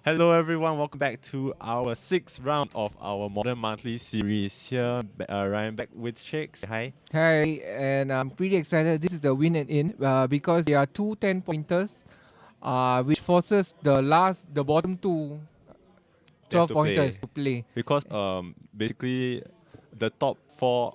Hello everyone, welcome back to our sixth round of our Modern Monthly series. Here, Ryan back with Shakes. Hi. Hi, and I'm pretty excited. This is the win and in because there are two 10 pointers, which forces the bottom two They have 12 to pointers play to play. because basically the top four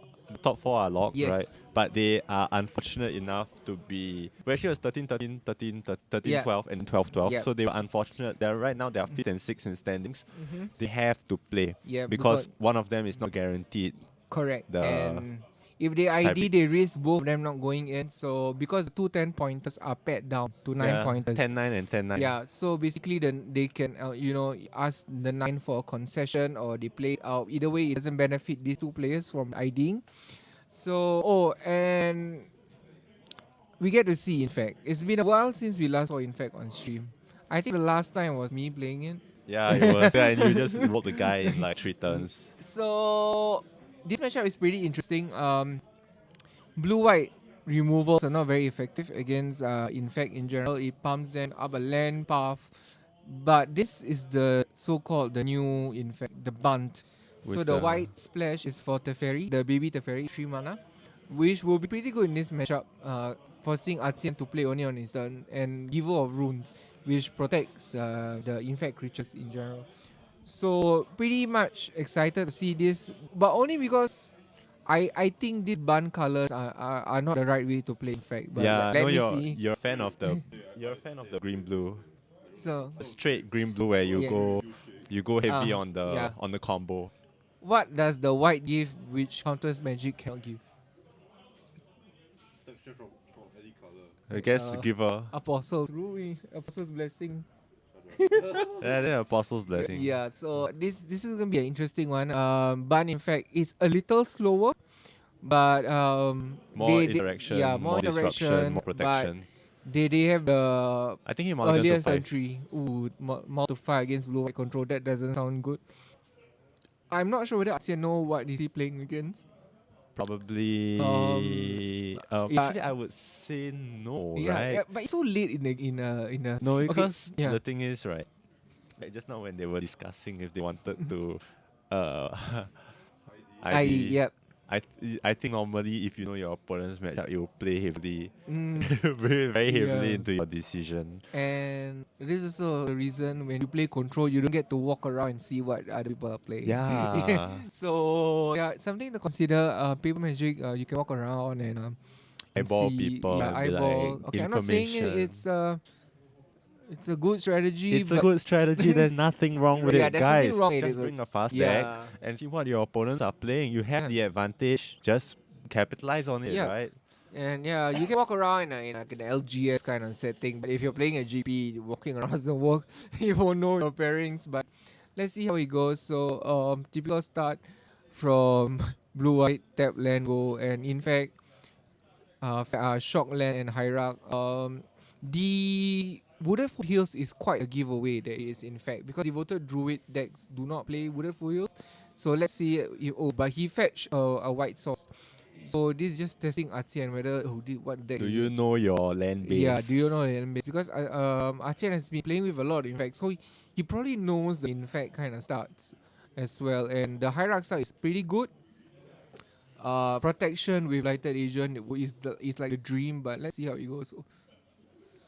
are locked, right? Yes. But they are unfortunate enough to be actually it was 13 13 13 13 Yeah. 12 and 12 12. Yeah. So they were unfortunate. They're right now they are fifth and sixth in standings. Mm-hmm. They have to play Yeah, because because one of them is not guaranteed correct. the And if they ID, tiebreak. they risk both of them not going in. So because the two 10 pointers are pared down to 9 Yeah, pointers. 10-9 and 10-9. Yeah, so basically then they can ask the 9 for a concession or they play out. Either way, it doesn't benefit these two players from IDing. So, and we get to see Infect. It's been a while since we last saw Infect on stream. I think the last time was me playing it. Yeah, it was. Yeah, and you just rolled the guy in like 3 turns. So this matchup is pretty interesting. Blue white removals are not very effective against Infect in general. It pumps them up a land path. But this is the so-called the new Infect, the Bant. So With the the white splash is for Teferi, the baby Teferi, 3 mana, which will be pretty good in this matchup, forcing Artian to play only on his turn and Giver of Runes, which protects the Infect creatures in general. So pretty much excited to see this, but only because I think these bun colors are not the right way to play Infect. But yeah, no, let me you're see. you're a fan of the you're a fan of the green blue, So a straight green blue where you yeah, go heavy on yeah. the combo. What does the white give which counters magic cannot give? I guess Uh, give a Apostle Rui, Apostle's blessing. yeah, then Apostle's blessing. Yeah, so this is gonna be an interesting one. Bun in fact is a little slower, but More they yeah, interaction, more more disruption, interaction, more but protection. they have the I think he mulligan to earliest 5. entry. Ooh, more to five against blue white control. That doesn't sound good. I'm not sure whether Asian know what is he playing against. Um, yeah, Actually I would say no, yeah, right? yeah, but it's so late in the No, okay, because yeah. the thing is, right, like just now when they were discussing if they wanted to uh I ID. yeah. I think normally if you know your opponent's matchup, you will play heavily, Mm, very very heavily yeah. into your decision. And this is also the reason when you play control, you don't get to walk around and see what other people are playing. Yeah, So yeah, it's something to consider. Paper Magic, you can walk around and eyeball see, people yeah, and be like eyeball. Okay, I'm not saying information. it's a good strategy, It's a but good strategy. There's nothing wrong with yeah, it, there's nothing guys. wrong with Just it. bring a fast deck Yeah, and see what your opponents are playing. You have yeah, the advantage. Just capitalize on it, yeah. right? And yeah, you can walk around in like an LGS kind of setting, but if you're playing a GP, walking around doesn't work. You won't know your pairings, but let's see how it goes. So, typical start from blue white tap land go, and in fact, shock land and hierarch. The wooden foothills is quite a giveaway. That is in fact because devoted druid decks do not play wooden foothills. So let's see. But he fetched a white source. So this is just testing Artian whether who did what deck Do is you it. know your land Yeah, do you base? know the enemy? Because Artian has been playing with a lot of Infect, so he probably knows the Infect kind of starts as well. And the Hierarch start is pretty good. Protection with Lighted Agent is like the dream, but let's see how it goes.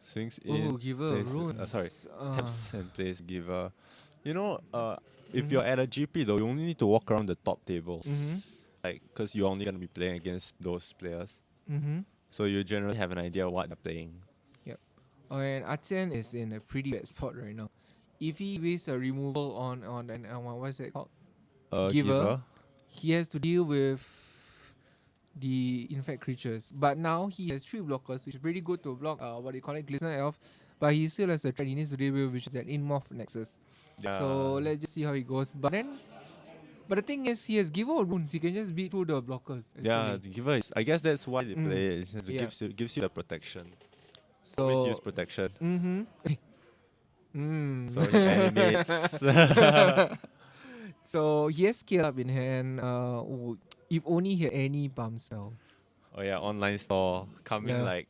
Swings Oh, in, Giver of plays. Sorry, Runes. taps and plays giver. You know, if Mhm. you're at a GP though, you only need to walk around the top tables, Mhm. like, cause you're only gonna be playing against those players, Mhm. so you generally have an idea what they're playing. Yep. And Artian is in a pretty bad spot right now. If he wastes a removal on an what's it called? Giver, Giver. he has to deal with the infect creatures. But now he has 3 blockers, which is pretty good to block what they call it, Glistener Elf. But he still has a threat he needs to deal with, which is an Inmorph Nexus. Yeah. So let's just see how it goes. But the thing is, he has given runes. He can just beat through the blockers. Yeah, Actually, the giver is. I guess that's why they mm, play it. It yeah. gives you the protection. Always use So, protection. mm-hmm. Mm. So he animates. So he has scale up in hand. If only he had any bump spell. Oh yeah, online store coming Yeah. like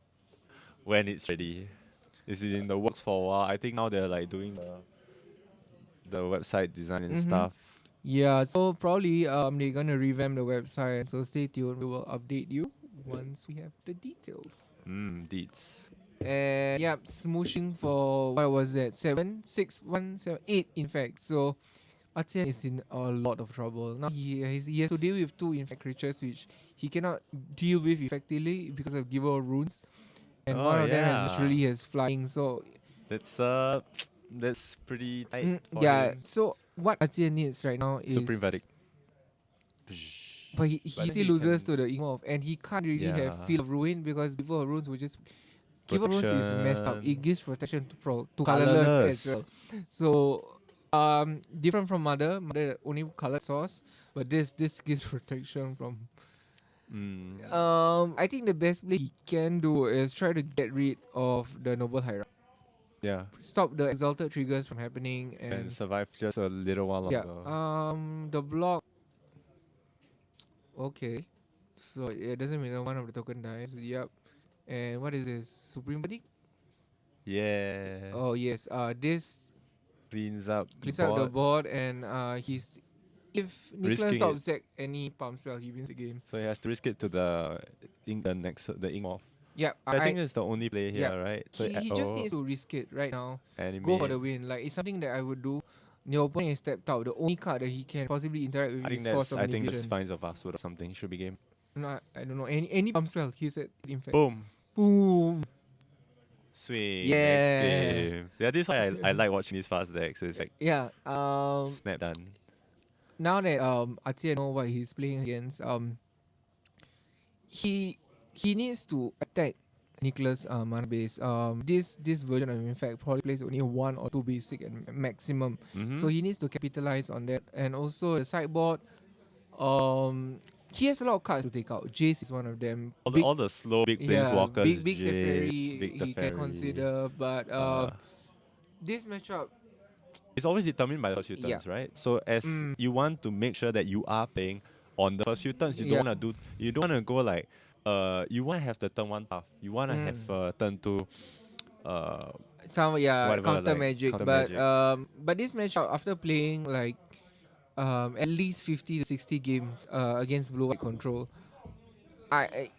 when it's ready. It's in the works for a while. I think now they're like doing the website design and Mm-hmm. stuff. Yeah, so probably they're gonna revamp the website. So stay tuned. We will update you once we have the details. Deeds. And yeah, smooshing for what was that? 7, 6, 1, 7, 8 in fact. So Atian is in a lot of trouble. Now he has to deal with two infect creatures which he cannot deal with effectively because of giver of runes. And Oh one of them has yeah, naturally has flying. So that's that's pretty tight for yeah, him. so what Atian needs right now Supreme is, Verdict. but he But then still he loses can, to the Ingmorph, and he can't really have yeah, Field of Ruin because Giver of Runes will just Giver of Runes is messed up. It protection, gives protection to colorless as colorless. well. So different from Mother only colored source, but this gives protection from. Mm, I think the best play he can do is try to get rid of the Noble Hierarch, yeah, stop the exalted triggers from happening, and and survive just a little while yeah. longer. The block. Okay, so it doesn't matter. One of the token dies. Yep. And what is this? Supreme Verdict? Yeah, Oh yes. This cleans up the cleans up the board, board, and he's, if Nicholas risking it. stops Zack any pump spell, he wins the game. So he has to risk it to the the ink off. Yep. I think it's the only play Yep. here, right? So He just needs to risk it right now. Go for animate. the win. Like it's something that I would do. Your opponent is stepped out. The only card that he can possibly interact with is Force of I think that's Negation. fines of us or something. Should be game. No, I don't know. Any pump spell. He said in fact. Boom. Boom. Swing. Next Yeah. game. Yeah, this is why I like watching these fast decks. It's like Yeah. snap done. Now that Atia know what he's playing against, he needs to attack Nicholas mana base. This version of Infect probably plays only one or two basic and maximum. So he needs to capitalize on that. And also the sideboard, he has a lot of cards to take out. Jace is one of them. All the slow big planeswalkers, Big Teferi Jace, Big he can Teferi. consider, but this matchup, It's always determined by the first few yeah. turns, right? So as you want to make sure that you are playing on the first few turns, you don't want to go like you want to have the turn one path. You want to have turn two some whatever, counter like, magic, counter but magic. but this matchup after playing like at least 50 to 60 games against blue white control, I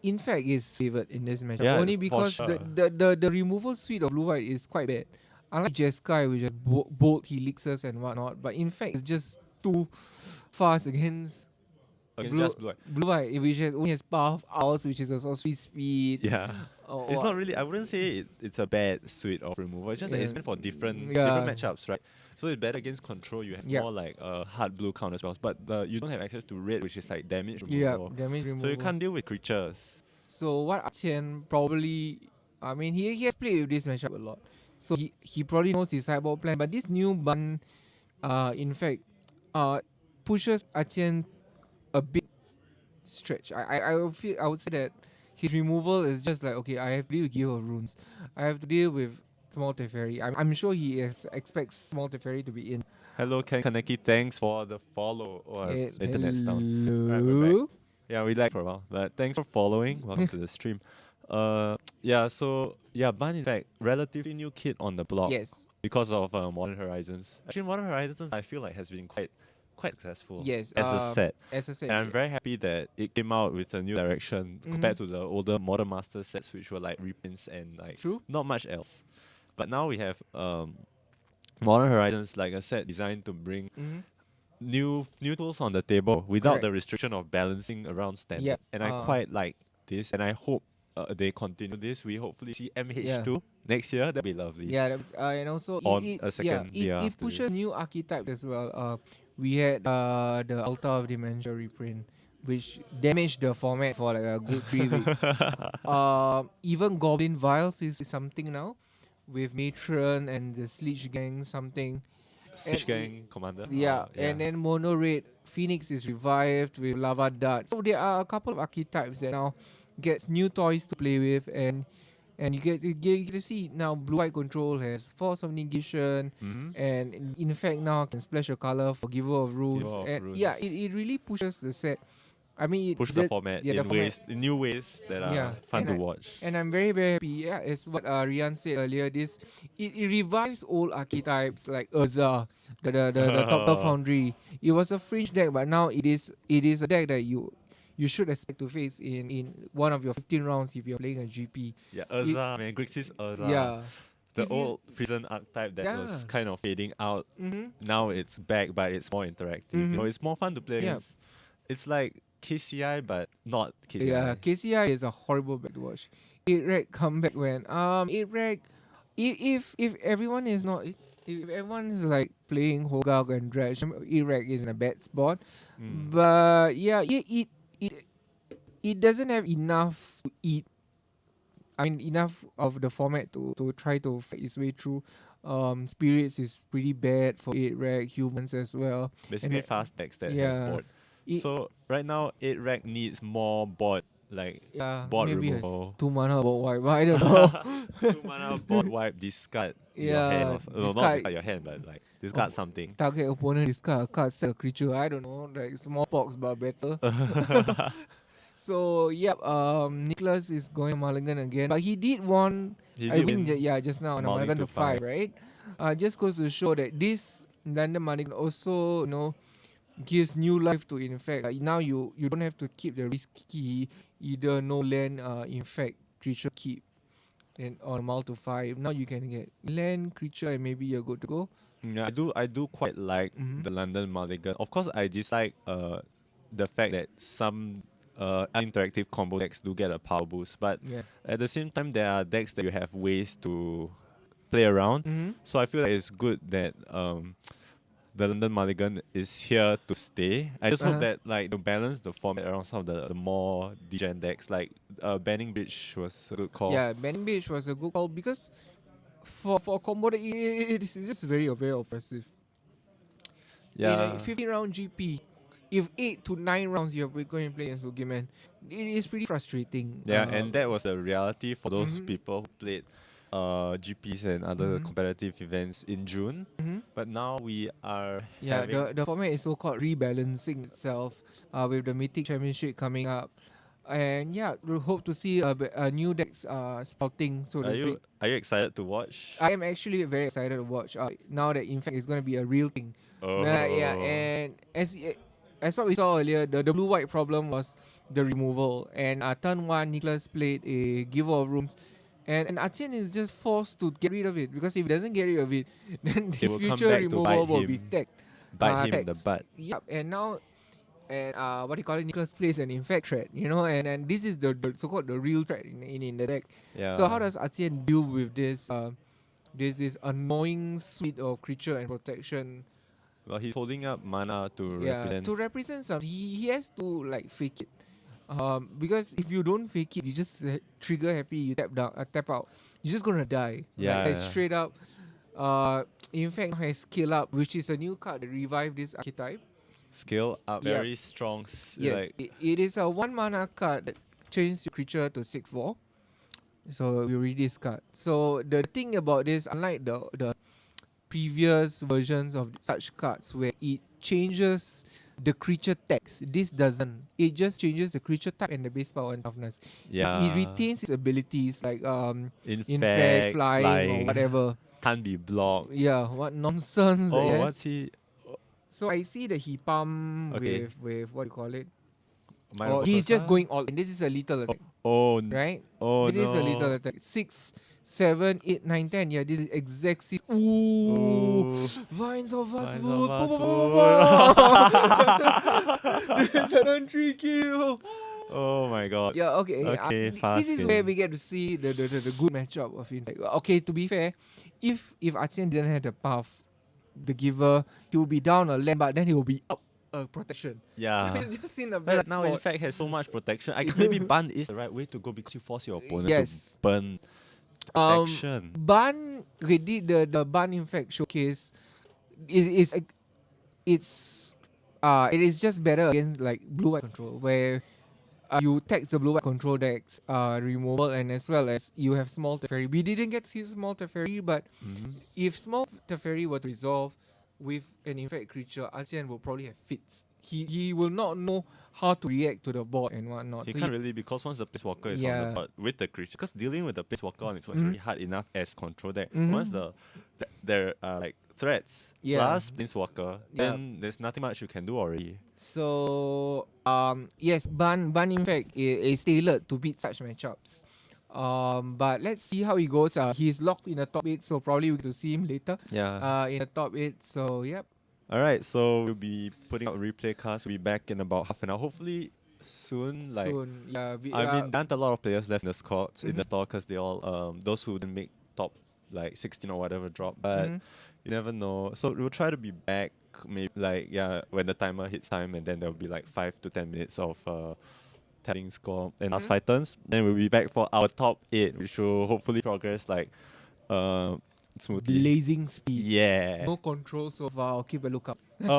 in fact is favored in this matchup Yeah, only for because sure. the removal suite of blue white is quite bad. Unlike Jeskai, which is bolt elixirs and whatnot, but in fact it's just too fast against Against just blue. blue white, which only has buff owls, which is a sorcery speed. Yeah. It's not really, I wouldn't say it's a bad suite of removal. It's just that it's meant for different matchups, right? So it's better against control. You have more like hard blue counter spells, but you don't have access to red, which is like damage removal. Damage removal. So you can't deal with creatures. So what Chen probably, I mean, he has played with this matchup a lot, so he probably knows his sideboard plan. But this new Bant, in fact, pushes Chen a bit stretch. I would say that his removal is just like, okay, I have to deal with Gear of Runes, I have to deal with Small Teferi. I'm sure he expects Small Teferi to be in. Hello, Ken Kaneki. Thanks for the follow. Oh, the internet's down. Hello. Alright, we're back. Yeah, we lagged for a while, but thanks for following. Welcome to the stream. Bant, in fact, relatively new kid on the block. Yes. Because of Modern Horizons. Actually, Modern Horizons, I feel like has been quite successful. Yes. As a set. And I'm very happy that it came out with a new direction compared to the older Modern Master sets, which were like reprints and like not much else. But now we have Modern Horizons, like a set designed to bring new tools on the table without the restriction of balancing around standard. Yep. And I quite like this, and I hope they continue this. We hopefully see MH2 next year. That'd be lovely. Yeah, and also it pushes new archetypes as well. We had the Altar of Dementia reprint, which damaged the format for like a good 3 weeks. Even Goblin Vials is something now, with Matron and the Sleech Gang something. Sleech Gang Commander. Yeah, and then Mono Red Phoenix is revived with Lava Dart. So there are a couple of archetypes that now gets new toys to play with, and you get to see now blue white control has Force of Negation, and in fact now can splash a color for Giver of Runes. It really pushes the set I mean, push the format yeah, the in format. in new ways that Yeah, are fun to watch. and I'm very very happy. Yeah, as what Rian said earlier, it revives old archetypes like Urza, the top foundry. It was a fringe deck, but now it is a deck that you should expect to face in one of your 15 rounds if you're playing a GP. Yeah, It, Urza, man, Grixis Urza. yeah, The if you old prison archetype that yeah. was kind of fading out. Mhm. Now it's back, but it's more interactive. You know, Mhm. it's more fun to play Yeah. against. It's like KCI, but not Yeah, KCI. KCI is a horrible back to watch. Iraq come back when Iraq if everyone is not if everyone is like playing Hogak and Dredge, Iraq is in a bad spot. Mm. But yeah, it it doesn't have enough to eat. I mean enough of the format to try to fight its way through. Spirits is pretty bad for Iraq, humans as well. And Basically, fast decks that have yeah. board. It, So right now, 8 rack needs more board, like yeah, board maybe a removal. 2 mana about wipe, but I don't know. 2 mana board wipe, discard your hand, Yeah, or no, not discard discard your hand, but like oh, discard something. target opponent discard a card, set a creature. I don't know, like smallpox but better. So yep, Nicholas is going Mulligan again, but he did one. He I did win, win yeah, just now on a Mulligan Mulligan to to 5, 5. right? Just goes to show that this London Mulligan also, gives new life to Infect. Like now you don't have to keep the risky either no land Infect creature keep and on Mul to 5. Now you can get land creature and maybe you're good to go. Yeah, I do quite like Mm-hmm. the London Mulligan. Of course, I dislike the fact that some interactive combo decks do get a power boost, but Yeah. at the same time, there are decks that you have ways to play around. Mm-hmm. So I feel like it's good that the London Mulligan is here to stay. I just hope Uh-huh. that like to balance the format around some of the more degen decks, like Banning Bridge was a good call. Yeah, Banning Beach was a good call because for a combo that it is just very oppressive. In a Yeah. 15 round GP, if 8 to 9 rounds you're going to play against Sugiman, it is pretty frustrating. Yeah, and that was a reality for those Mhm. people who played GPs and other Mhm. competitive events in June. Mhm. But now we are Yeah, having the format is so called rebalancing itself with the Mythic Championship coming up. And yeah, we hope to see a new decks spouting, so are to speak. you excited to watch? I am actually very excited to watch now that Infect is going to be a real thing. Yeah, Oh. and as what we saw earlier, the blue white problem was the removal. And turn one, Nicholas played a giver of rooms, and Atian is just forced to get rid of it because if he doesn't get rid of it, then It his will come future back to removal bite will be him. tech. Bite him in the Tax. butt. Yep, and now and what do you call it? Nicholas plays an infect threat, and this is the so-called the real threat in the deck. Yeah. So how does Atian deal with this? This annoying suite of creature and protection. Well, he's holding up mana to Yeah, represent. to represent some, he has to like fake it. Because if you don't fake it, you just trigger happy, you tap down, tap out. You're just gonna die. Yeah, like yeah. straight up. In fact, has scale up, which is a new card that revive this archetype. Scale up, Yep. very strong. Yes, Like it is a 1 mana card that changes your creature to 6/4. So we read this card. So the thing about this, unlike the previous versions of such cards where it changes the creature text, this doesn't. It just changes the creature type and the base power and toughness. yeah. It retains its abilities like Infect, flying or whatever. can't be blocked. Yeah, what nonsense. Oh, yes. what's he? So I see that he pump Okay. with what do you call it? My Or he's just Vokosa? going all in. This is a lethal attack, right? Oh This no. is a lethal attack. 6, 7, 8, 9, 10. Yeah, this is exact 6. Ooh. Vines of Vines Vastwood. of This is an entry kill. Oh my god. Yeah, okay. Okay, This fast is game. where we get to see the good matchup of Infect. Okay, to be fair, if Artian didn't have the path, the giver, he will be down a land, but then he will be up a protection. Yeah. Just in a But bad now, spot. in fact, has so much protection. Maybe Bant is the right way to go because you force your opponent Yes. to burn protection. Ban okay, the Ban Infect showcase is like it is just better against like blue white control where you tax the blue white control decks removal and as well as you have small Teferi. We didn't get to see small Teferi, but Mhm. if small Teferi were to resolve with an infect creature, Artian will probably have fits. he will not know how to react to the board and whatnot. He So can't really, because once the placewalker is on the yeah. board with the creature, because dealing with the placewalker on its own is Mhm. already hard enough as control deck. Once Mhm. there are like threats Yeah. plus planeswalker, Yeah. then there's nothing much you can do already. So yes, Ban Infect is tailored to beat such matchups. But let's see how he goes. He's locked in the top eight, so probably we get to see him later. Yeah. In the top eight. So yep. Alright, so we'll be putting out replay cards. We'll be back in about half an hour. Hopefully soon. Like, Soon. Yeah. I mean, there aren't a lot of players left in the squads in the Mhm. store because they all those who didn't make top like 16 or whatever drop. But Mhm. you never know. So we'll try to be back maybe like when the timer hits time, and then there'll be like 5 to 10 minutes of telling score and last Mhm. 5 turns. Then we'll be back for our top 8, which will hopefully progress like uh smoothly. Blazing speed. Yeah. No control so far. I'll keep a lookout.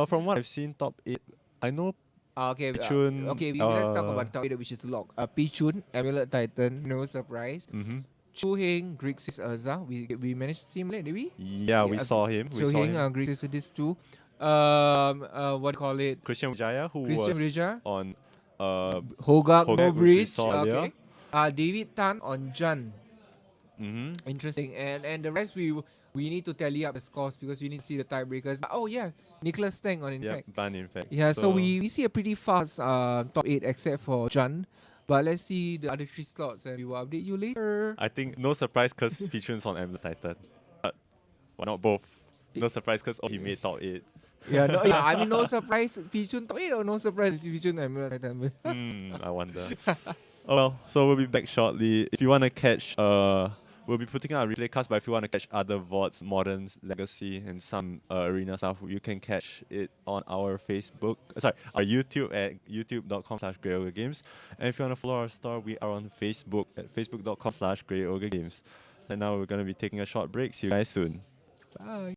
From what I've seen, top 8, I know Pichun. Let's talk about top 8, which is locked. Pichun, Amulet Titan, no surprise. Mm-hmm. Chu Heng, Grixis Urza. We managed to see him late, did we? Yeah, we saw him. We Chu saw Heng, him. Grixis this too. What do you call it? Christian Vijaya, who Christian was Rija. on Hogak, no Hogak, which we bridge. saw earlier. Okay. David Tan on Jan. Mm-hmm. Interesting. And the rest we need to tally up the scores because we need to see the tiebreakers. Oh yeah, Nicholas Tang on Yep, Infect. Bant Infect. Yeah, so So we see a pretty fast top 8 except for Jan. But let's see the other 3 slots and we will update you later. I think no surprise because Pichun's on Amulet Titan. But why not both? No surprise because he made top 8. Yeah, no, yeah, I mean no surprise Pichun top 8 or no surprise Pichun Emerald Titan. I wonder. Oh well, so we'll be back shortly. If you want to catch, we'll be putting out a replay cast, but if you want to catch other VODs, Modern, Legacy, and some arena stuff, you can catch it on our Facebook, our YouTube at youtube.com/GreyOgaGames. And if you want to follow our store, we are on Facebook at facebook.com/GreyOgaGames. And now we're going to be taking a short break. See you guys soon. Bye.